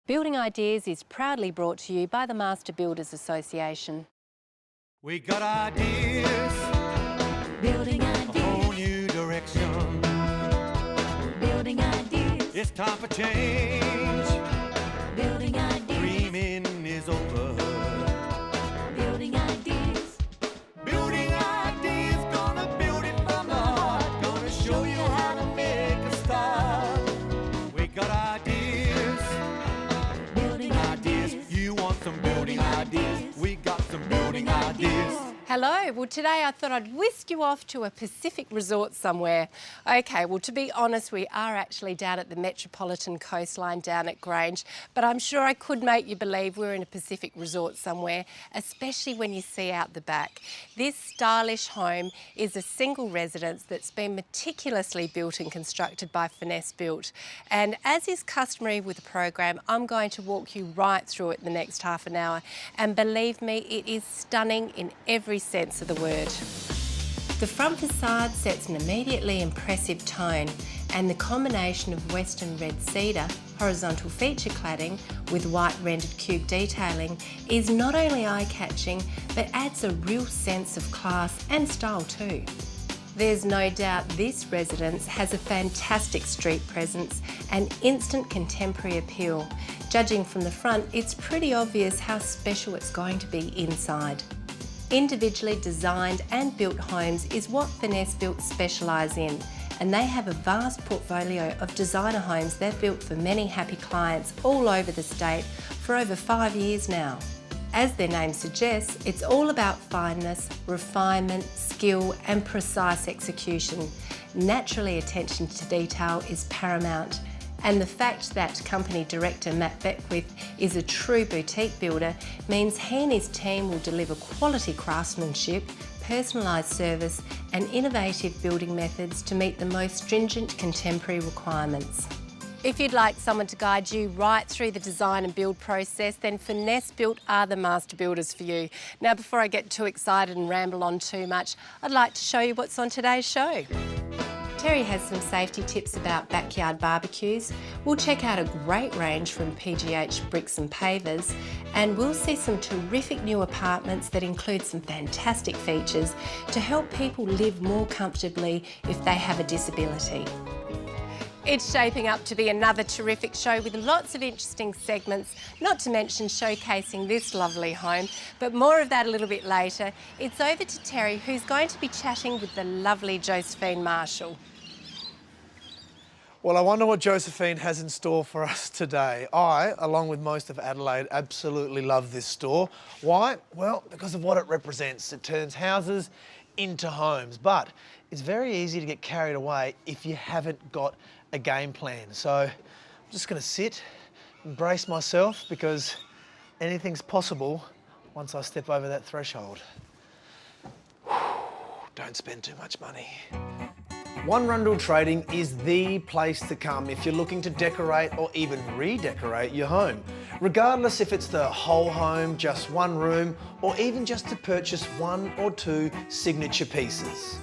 Building Ideas is proudly brought to you by the Master Builders Association. We got ideas, Building a ideas, whole new direction. building ideas, It's time for change. building ideas, Dreaming is over. building ideas, Building ideas, gonna build it from the heart. Gonna show you how to make a start. We got ideas, building ideas. ideas, You want some building ideas? We got some building ideas. Hello, well today I thought I'd whisk you off to a Pacific resort somewhere. Okay, well to be honest, we are actually down at the Metropolitan Coastline down at Grange, but I'm sure I could make you believe we're in a Pacific resort somewhere, especially when you see out the back. This stylish home is a single residence that's been meticulously built and constructed by Finesse Built. And as is customary with the program, I'm going to walk you right through it the next half an hour. And believe me, it is stunning in every sense of the word. The front facade sets an immediately impressive tone, and the combination of western red cedar, horizontal feature cladding with white rendered cube detailing is not only eye-catching but adds a real sense of class and style too. There's no doubt this residence has a fantastic street presence and instant contemporary appeal. Judging from the front, it's pretty obvious how special it's going to be inside. Individually designed and built homes is what Finesse Built specialise in, and they have a vast portfolio of designer homes they've built for many happy clients all over the state for over 5 years now. As their name suggests, it's all about fineness, refinement, skill and precise execution. Naturally, attention to detail is paramount. And the fact that company director Matt Beckwith is a true boutique builder means he and his team will deliver quality craftsmanship, personalised service and innovative building methods to meet the most stringent contemporary requirements. If you'd like someone to guide you right through the design and build process, then Finesse Built are the master builders for you. Now, before I get too excited and ramble on too much, I'd like to show you what's on today's show. Terry has some safety tips about backyard barbecues. We'll check out a great range from PGH Bricks and Pavers, and we'll see some terrific new apartments that include some fantastic features to help people live more comfortably if they have a disability. It's shaping up to be another terrific show with lots of interesting segments, not to mention showcasing this lovely home, but more of that a little bit later. It's over to Terry, who's going to be chatting with the lovely Josephine Marshall. Well, I wonder what Josephine has in store for us today. I, along with most of Adelaide, absolutely love this store. Why? Well, because of what it represents. It turns houses into homes, but it's very easy to get carried away if you haven't got a game plan. So I'm just going to sit and brace myself because anything's possible once I step over that threshold. Don't spend too much money. One Rundle Trading is the place to come if you're looking to decorate or even redecorate your home. Regardless if it's the whole home, just one room, or even just to purchase one or two signature pieces.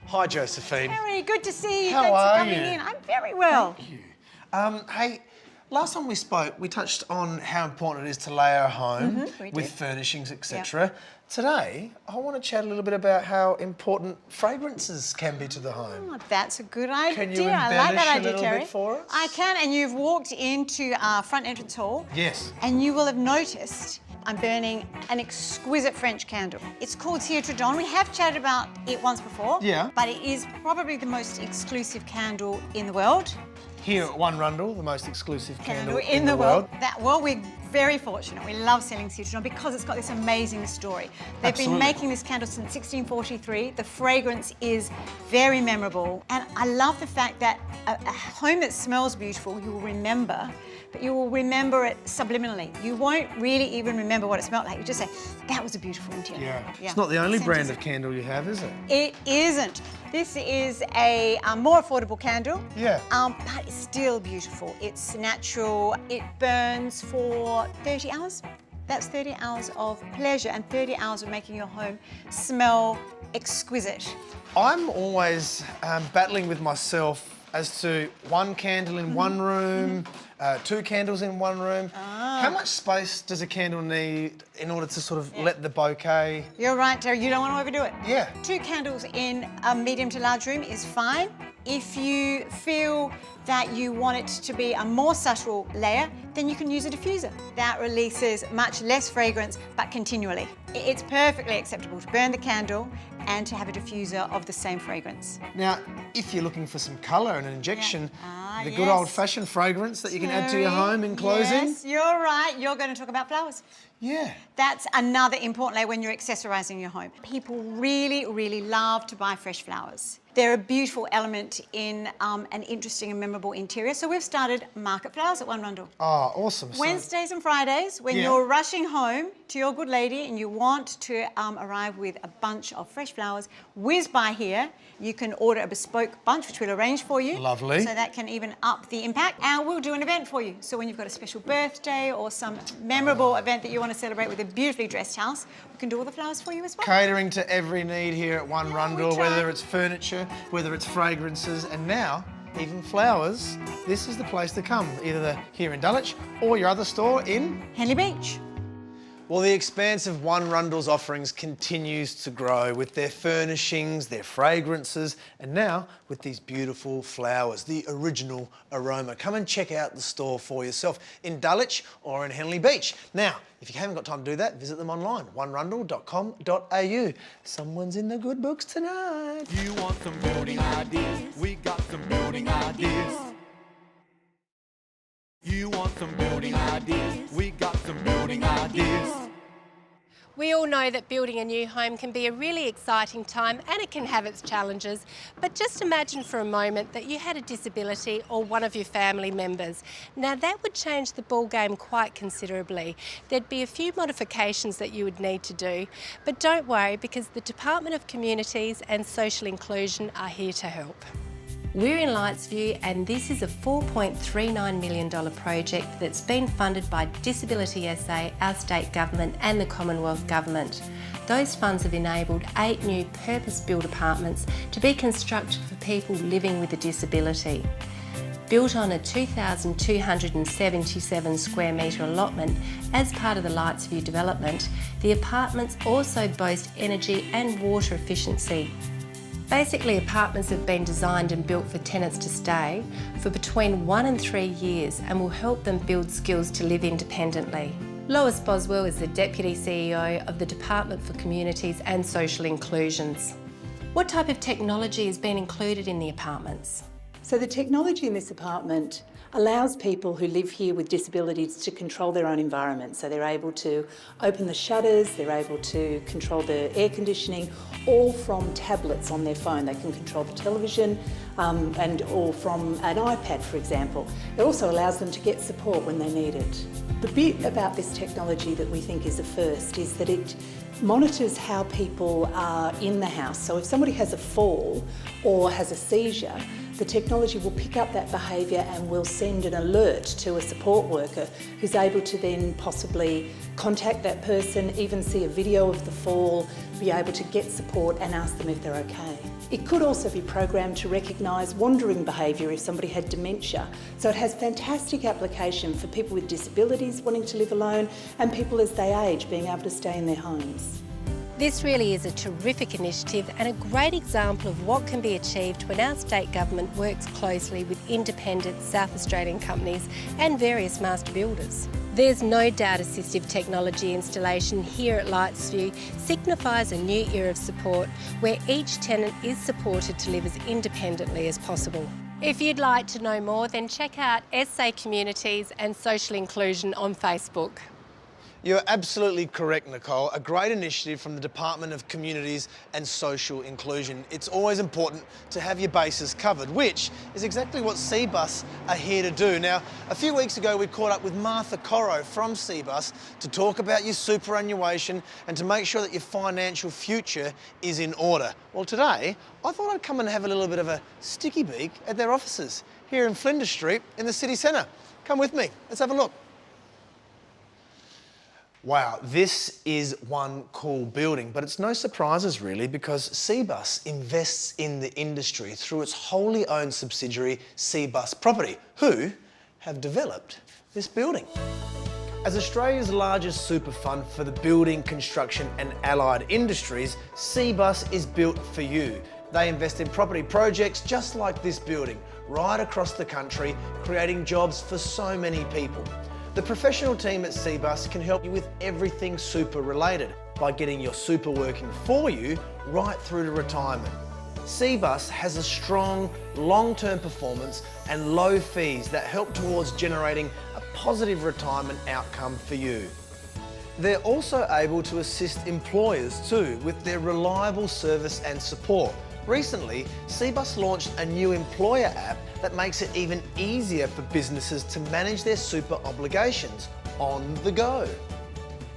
Hi, Josephine. Very good to see you. How Thanks are for coming you? in. I'm very well. Thank you. Hey, last time we spoke, we touched on how important it is to layer a home we with did. furnishings, etc. Today, I want to chat a little bit about how important fragrances can be to the home. Oh, that's a good idea. Can you I like embellish that a idea, little Terry. bit for us? I can, and you've walked into our front entrance hall. Yes. And you will have noticed I'm burning an exquisite French candle. It's called Citra Dawn. We have chatted about it once before. Yeah. But it is probably the most exclusive candle in the world. Here at One Rundle, the most exclusive candle In the world. Well, we're very fortunate. We love selling Citra Dawn because it's got this amazing story. They've Absolutely. been making this candle since 1643. The fragrance is very memorable. And I love the fact that a home that smells beautiful, you will remember, but you will remember it subliminally. You won't really even remember what it smelled like. You just say, that was a beautiful interior. Yeah. It's not the only brand of candle you have, is it? It isn't. This is a more affordable candle. Yeah. But it's still beautiful. It's natural. It burns for 30 hours. That's 30 hours of pleasure and 30 hours of making your home smell exquisite. I'm always battling with myself as to one candle in one room 2 candles in one room. How much space does a candle need in order to sort of let the bouquet? You're right, Terry. You don't want to overdo it. Yeah. 2 candles in a medium to large room is fine. If you feel that you want it to be a more subtle layer, then you can use a diffuser. That releases much less fragrance, but continually. It's perfectly acceptable to burn the candle and to have a diffuser of the same fragrance. Now, if you're looking for some colour and an injection, the good yes. old-fashioned fragrance that you can add to your home in closing. Yes, you're right. You're going to talk about flowers. Yeah. That's another important layer when you're accessorising your home. People really, really love to buy fresh flowers. They're a beautiful element in an interesting and memorable interior. So we've started market flowers at One Rundle. Oh, awesome. So- Wednesdays and Fridays, when Yeah. you're rushing home to your good lady and you want to arrive with a bunch of fresh flowers, whiz by here. You can order a bespoke bunch, which we'll arrange for you. Lovely. So that can even up the impact. And we'll do an event for you. So when you've got a special birthday or some memorable event that you want to celebrate with a beautifully dressed house, we can do all the flowers for you as well. Catering to every need here at One Yeah, Rundle, we try. whether it's furniture, whether it's fragrances, and now even flowers. This is the place to come, either here in Dulwich or your other store in... Henley Beach. Well, the expanse of One Rundle's offerings continues to grow with their furnishings, their fragrances, and now with these beautiful flowers, the original aroma. Come and check out the store for yourself in Dulwich or in Henley Beach. Now, if you haven't got time to do that, visit them online, onerundle.com.au. Someone's in the good books tonight. You want some building ideas? We got some building ideas. You want some building ideas? We got some building ideas. We all know that building a new home can be a really exciting time and it can have its challenges. But just imagine for a moment that you had a disability or one of your family members. Now that would change the ball game quite considerably. There'd be a few modifications that you would need to do. But don't worry, because the Department of Communities and Social Inclusion are here to help. We're in Lightsview and this is a $4.39 million project that's been funded by Disability SA, our state government and the Commonwealth Government. Those funds have enabled 8 new purpose-built apartments to be constructed for people living with a disability. Built on a 2,277 square metre allotment as part of the Lightsview development, the apartments also boast energy and water efficiency. Basically, apartments have been designed and built for tenants to stay for between 1 and 3 years and will help them build skills to live independently. Lois Boswell is the Deputy CEO of the Department for Communities and Social Inclusions. What type of technology has been included in the apartments? So the technology in this apartment allows people who live here with disabilities to control their own environment. So they're able to open the shutters, they're able to control the air conditioning, all from tablets on their phone. They can control the television or from an iPad, for example. It also allows them to get support when they need it. The bit about this technology that we think is a first is that it monitors how people are in the house. So if somebody has a fall or has a seizure, the technology will pick up that behaviour and will send an alert to a support worker who's able to then possibly contact that person, even see a video of the fall, be able to get support and ask them if they're okay. It could also be programmed to recognise wandering behaviour if somebody had dementia. So it has fantastic application for people with disabilities wanting to live alone and people as they age being able to stay in their homes. This really is a terrific initiative and a great example of what can be achieved when our state government works closely with independent South Australian companies and various master builders. There's no doubt assistive technology installation here at Lightsview signifies a new era of support where each tenant is supported to live as independently as possible. If you'd like to know more, then check out SA Communities and Social Inclusion on Facebook. You're absolutely correct, Nicole. A great initiative from the Department of Communities and Social Inclusion. It's always important to have your bases covered, which is exactly what Cbus are here to do. Now, a few weeks ago, we caught up with Martha Corro from Cbus to talk about your superannuation and to make sure that your financial future is in order. Well, today, I thought I'd come and have a little bit of a sticky beak at their offices here in Flinders Street in the city centre. Come with me, let's have a look. Wow, this is one cool building, but it's no surprises really because Cbus invests in the industry through its wholly owned subsidiary Cbus Property, who have developed this building. As Australia's largest super fund for the building, construction and allied industries, Cbus is built for you. They invest in property projects just like this building, right across the country, creating jobs for so many people. The professional team at Cbus can help you with everything super related by getting your super working for you right through to retirement. Cbus has a strong, long-term performance and low fees that help towards generating a positive retirement outcome for you. They're also able to assist employers too with their reliable service and support. Recently, Cbus launched a new employer app that makes it even easier for businesses to manage their super obligations on the go.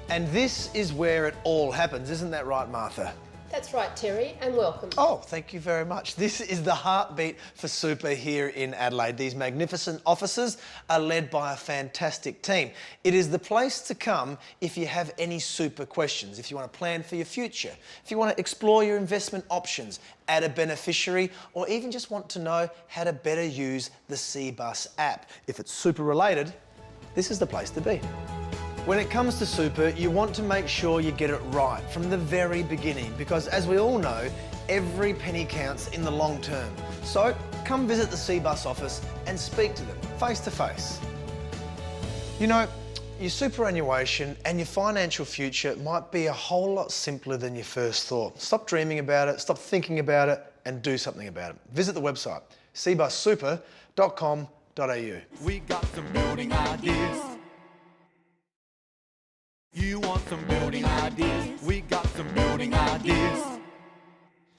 And this is where it all happens, isn't that right, Martha? That's right, Terry, and welcome. Oh, thank you very much. This is the heartbeat for super here in Adelaide. These magnificent offices are led by a fantastic team. It is the place to come if you have any super questions, if you want to plan for your future, if you want to explore your investment options, add a beneficiary, or even just want to know how to better use the Cbus app. If it's super related, this is the place to be. When it comes to super, you want to make sure you get it right from the very beginning because as we all know, every penny counts in the long term. So come visit the Cbus office and speak to them face to face. You know, your superannuation and your financial future might be a whole lot simpler than you first thought. Stop dreaming about it, stop thinking about it and do something about it. Visit the website, cbussuper.com.au. We got some building ideas. You want some building ideas? We got some building ideas.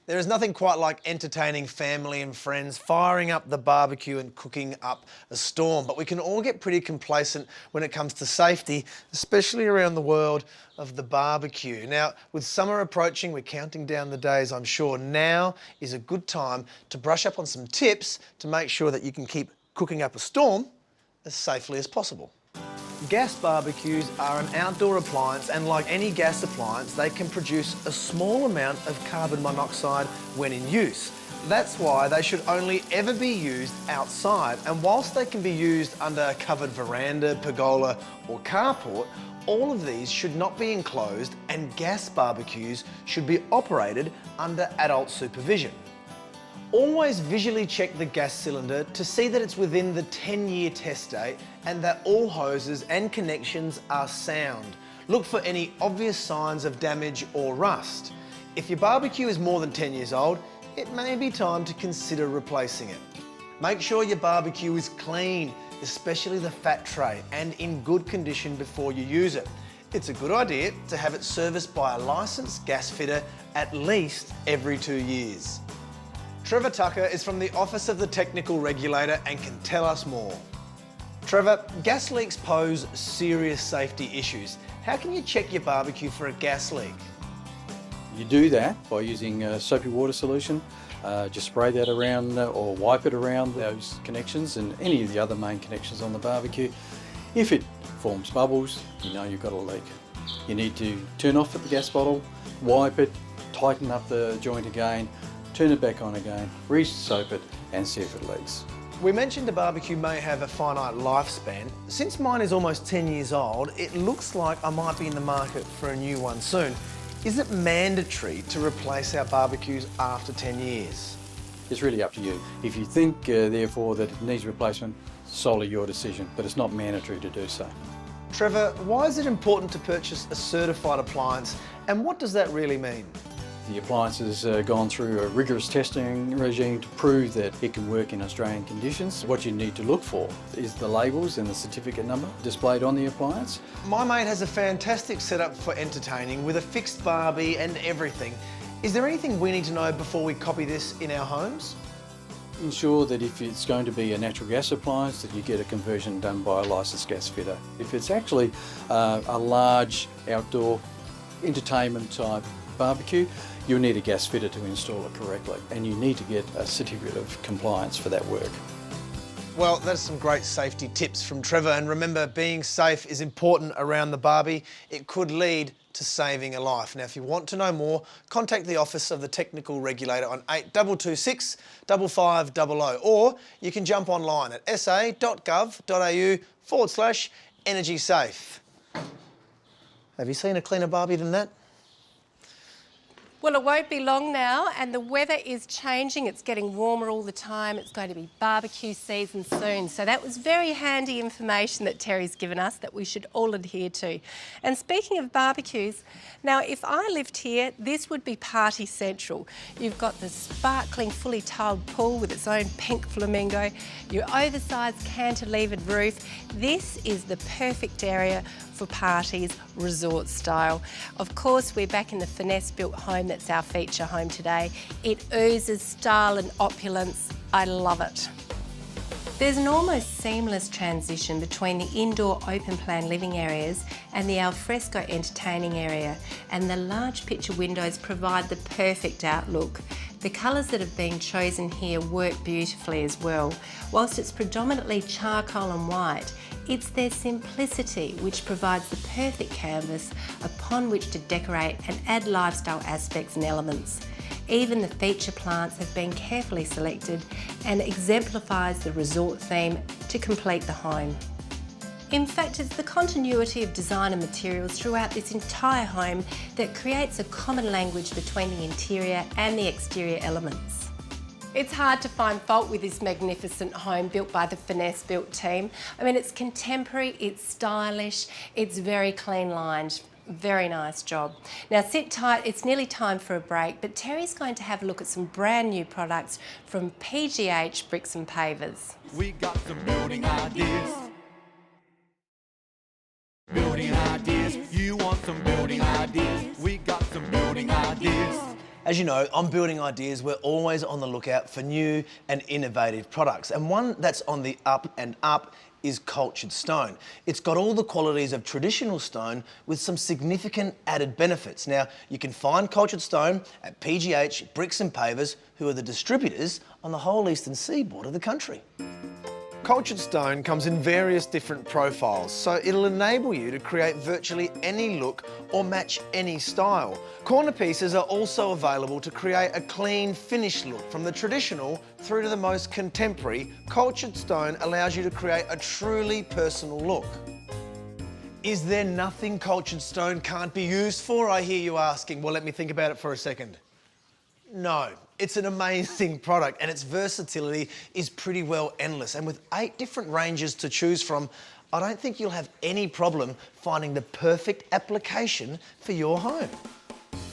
There is nothing quite like entertaining family and friends, firing up the barbecue and cooking up a storm. But we can all get pretty complacent when it comes to safety, especially around the world of the barbecue. Now, with summer approaching, we're counting down the days, I'm sure. Now is a good time to brush up on some tips to make sure that you can keep cooking up a storm as safely as possible. Gas barbecues are an outdoor appliance and like any gas appliance, they can produce a small amount of carbon monoxide when in use. That's why they should only ever be used outside. And whilst they can be used under a covered veranda, pergola or carport, all of these should not be enclosed and gas barbecues should be operated under adult supervision. Always visually check the gas cylinder to see that it's within the 10-year test date and that all hoses and connections are sound. Look for any obvious signs of damage or rust. If your barbecue is more than 10 years old, it may be time to consider replacing it. Make sure your barbecue is clean, especially the fat tray, and in good condition before you use it. It's a good idea to have it serviced by a licensed gas fitter at least every 2 years. Trevor Tucker is from the Office of the Technical Regulator and can tell us more. Trevor, gas leaks pose serious safety issues. How can you check your barbecue for a gas leak? You do that by using a soapy water solution. Just spray that around or wipe it around those connections and any of the other main connections on the barbecue. If it forms bubbles, you know you've got a leak. You need to turn off at the gas bottle, wipe it, tighten up the joint again, turn it back on again, re-soap it and see if it leaks. We mentioned a barbecue may have a finite lifespan. Since mine is almost 10 years old, it looks like I might be in the market for a new one soon. Is it mandatory to replace our barbecues after 10 years? It's really up to you. If you think, therefore, that it needs replacement, solely your decision, but it's not mandatory to do so. Trevor, why is it important to purchase a certified appliance and what does that really mean? The appliance has gone through a rigorous testing regime to prove that it can work in Australian conditions. What you need to look for is the labels and the certificate number displayed on the appliance. My mate has a fantastic setup for entertaining with a fixed barbie and everything. Is there anything we need to know before we copy this in our homes? Ensure that if it's going to be a natural gas appliance, that you get a conversion done by a licensed gas fitter. If it's actually a large outdoor entertainment type barbecue, you'll need a gas fitter to install it correctly, and you need to get a certificate of compliance for that work. Well, that's some great safety tips from Trevor. And remember, being safe is important around the barbie. It could lead to saving a life. Now, if you want to know more, contact the Office of the Technical Regulator on 8226 5500, or you can jump online at sa.gov.au/energy safe. Have you seen a cleaner barbie than that? Well, it won't be long now, and the weather is changing. It's getting warmer all the time. It's going to be barbecue season soon. So that was very handy information that Terry's given us that we should all adhere to. And speaking of barbecues, now if I lived here, this would be party central. You've got the sparkling, fully tiled pool with its own pink flamingo, your oversized cantilevered roof. This is the perfect area for parties, resort style. Of course, we're back in the finesse-built home that's our feature home today. It oozes style and opulence. I love it. There's an almost seamless transition between the indoor open-plan living areas and the alfresco entertaining area, and the large picture windows provide the perfect outlook. The colours that have been chosen here work beautifully as well. Whilst it's predominantly charcoal and white, it's their simplicity which provides the perfect canvas upon which to decorate and add lifestyle aspects and elements. Even the feature plants have been carefully selected and exemplifies the resort theme to complete the home. In fact, it's the continuity of design and materials throughout this entire home that creates a common language between the interior and the exterior elements. It's hard to find fault with this magnificent home built by the Finesse Built team. I mean, it's contemporary, it's stylish, it's very clean lined. Very nice job. Now sit tight, it's nearly time for a break, but Terry's going to have a look at some brand new products from PGH Bricks and Pavers. We got some building ideas. Building ideas. You want some building ideas? We got some building ideas. As you know, on Building Ideas, we're always on the lookout for new and innovative products. And one that's on the up and up is cultured stone. It's got all the qualities of traditional stone with some significant added benefits. Now, you can find cultured stone at PGH Bricks and Pavers, who are the distributors on the whole eastern seaboard of the country. Cultured stone comes in various different profiles, so it'll enable you to create virtually any look or match any style. Corner pieces are also available to create a clean, finished look. From the traditional through to the most contemporary, cultured stone allows you to create a truly personal look. Is there nothing cultured stone can't be used for, I hear you asking? Well, let me think about it for a second. No, it's an amazing product and its versatility is pretty well endless. And with 8 different ranges to choose from, I don't think you'll have any problem finding the perfect application for your home.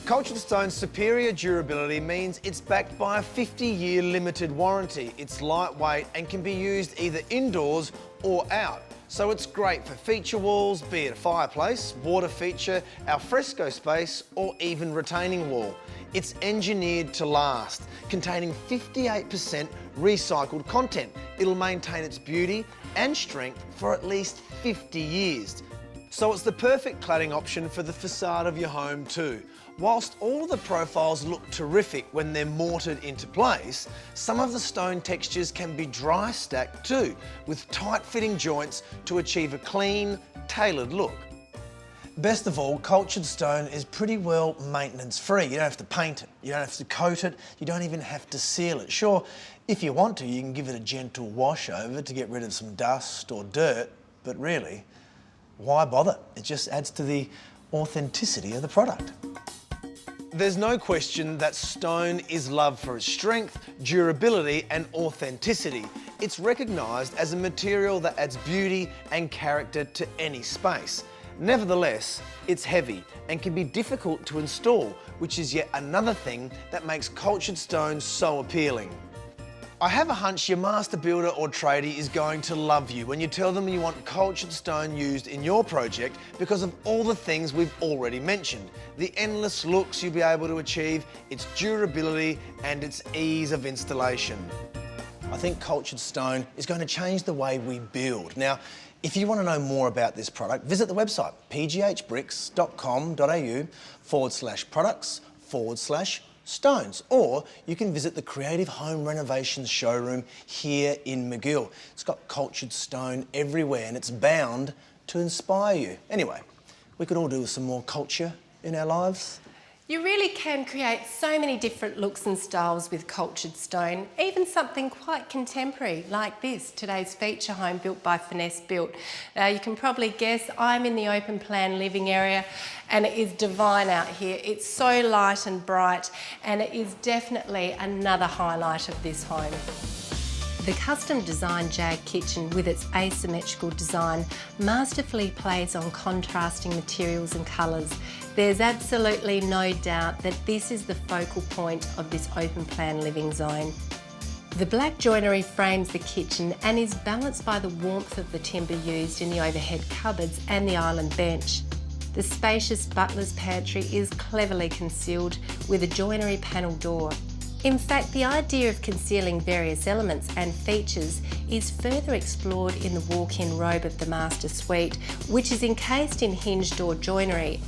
Cultured Stone's superior durability means it's backed by a 50-year limited warranty. It's lightweight and can be used either indoors or out. So it's great for feature walls, be it a fireplace, water feature, alfresco space, or even retaining wall. It's engineered to last, containing 58% recycled content. It'll maintain its beauty and strength for at least 50 years. So it's the perfect cladding option for the facade of your home too. Whilst all of the profiles look terrific when they're mortared into place, some of the stone textures can be dry stacked too, with tight-fitting joints to achieve a clean, tailored look. Best of all, cultured stone is pretty well maintenance-free. You don't have to paint it, you don't have to coat it, you don't even have to seal it. Sure, if you want to, you can give it a gentle wash over to get rid of some dust or dirt, but really, why bother? It just adds to the authenticity of the product. There's no question that stone is loved for its strength, durability and authenticity. It's recognised as a material that adds beauty and character to any space. Nevertheless, it's heavy and can be difficult to install, which is yet another thing that makes cultured stone so appealing. I have a hunch your master builder or tradie is going to love you when you tell them you want cultured stone used in your project because of all the things we've already mentioned. The endless looks you'll be able to achieve, its durability and its ease of installation. I think cultured stone is going to change the way we build. Now, if you want to know more about this product, visit the website pghbricks.com.au/products/ stones. Or you can visit the Creative Home Renovations showroom here in McGill. It's got cultured stone everywhere and it's bound to inspire you. Anyway, we could all do with some more culture in our lives. You really can create so many different looks and styles with cultured stone, even something quite contemporary like this, today's feature home built by Finesse Built. Now you can probably guess I'm in the open plan living area and it is divine out here. It's so light and bright and it is definitely another highlight of this home. The custom designed Jag kitchen with its asymmetrical design masterfully plays on contrasting materials and colours. There's absolutely no doubt that this is the focal point of this open plan living zone. The black joinery frames the kitchen and is balanced by the warmth of the timber used in the overhead cupboards and the island bench. The spacious butler's pantry is cleverly concealed with a joinery panel door. In fact, the idea of concealing various elements and features is further explored in the walk-in robe of the master suite, which is encased in hinged door joinery.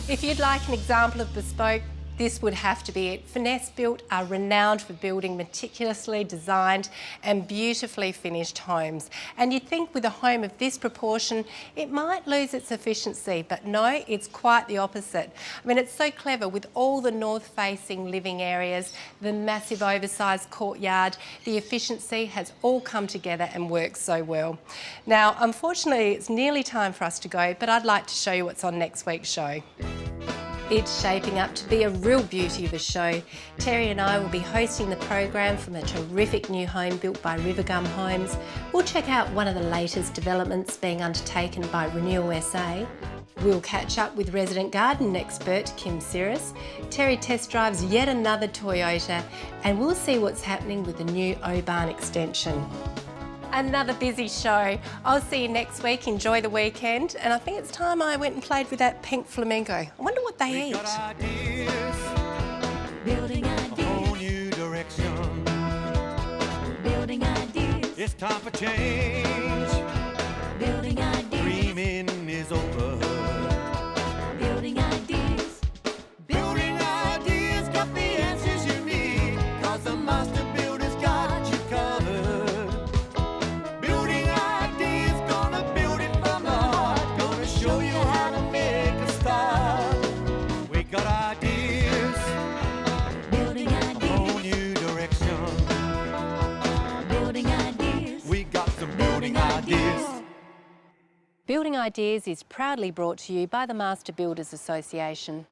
If you'd like an example of bespoke, this would have to be it. Finesse Built are renowned for building meticulously designed and beautifully finished homes. And you'd think with a home of this proportion, it might lose its efficiency, but no, it's quite the opposite. I mean, it's so clever with all the north-facing living areas, the massive oversized courtyard, the efficiency has all come together and works so well. Now, unfortunately, it's nearly time for us to go, but I'd like to show you what's on next week's show. It's shaping up to be a real beauty of a show. Terry and I will be hosting the program from a terrific new home built by Rivergum Homes. We'll check out one of the latest developments being undertaken by Renewal SA. We'll catch up with resident garden expert Kim Cirrus. Terry test drives yet another Toyota and we'll see what's happening with the new Oban extension. Another busy show. I'll see you next week. Enjoy the weekend. And I think it's time I went and played with that pink flamingo. I wonder what they eat. Got ideas, Building a ideas, whole new direction. building ideas, It's time for change. building ideas, Dreaming is over. building ideas, Building ideas got the answers you need. 'Cause the master builder's got you covered. Building ideas, gonna build it from the heart. Gonna show you how to make a start. We got ideas, building a whole ideas, new direction. building ideas, We got some building ideas. Building Ideas is proudly brought to you by the Master Builders Association.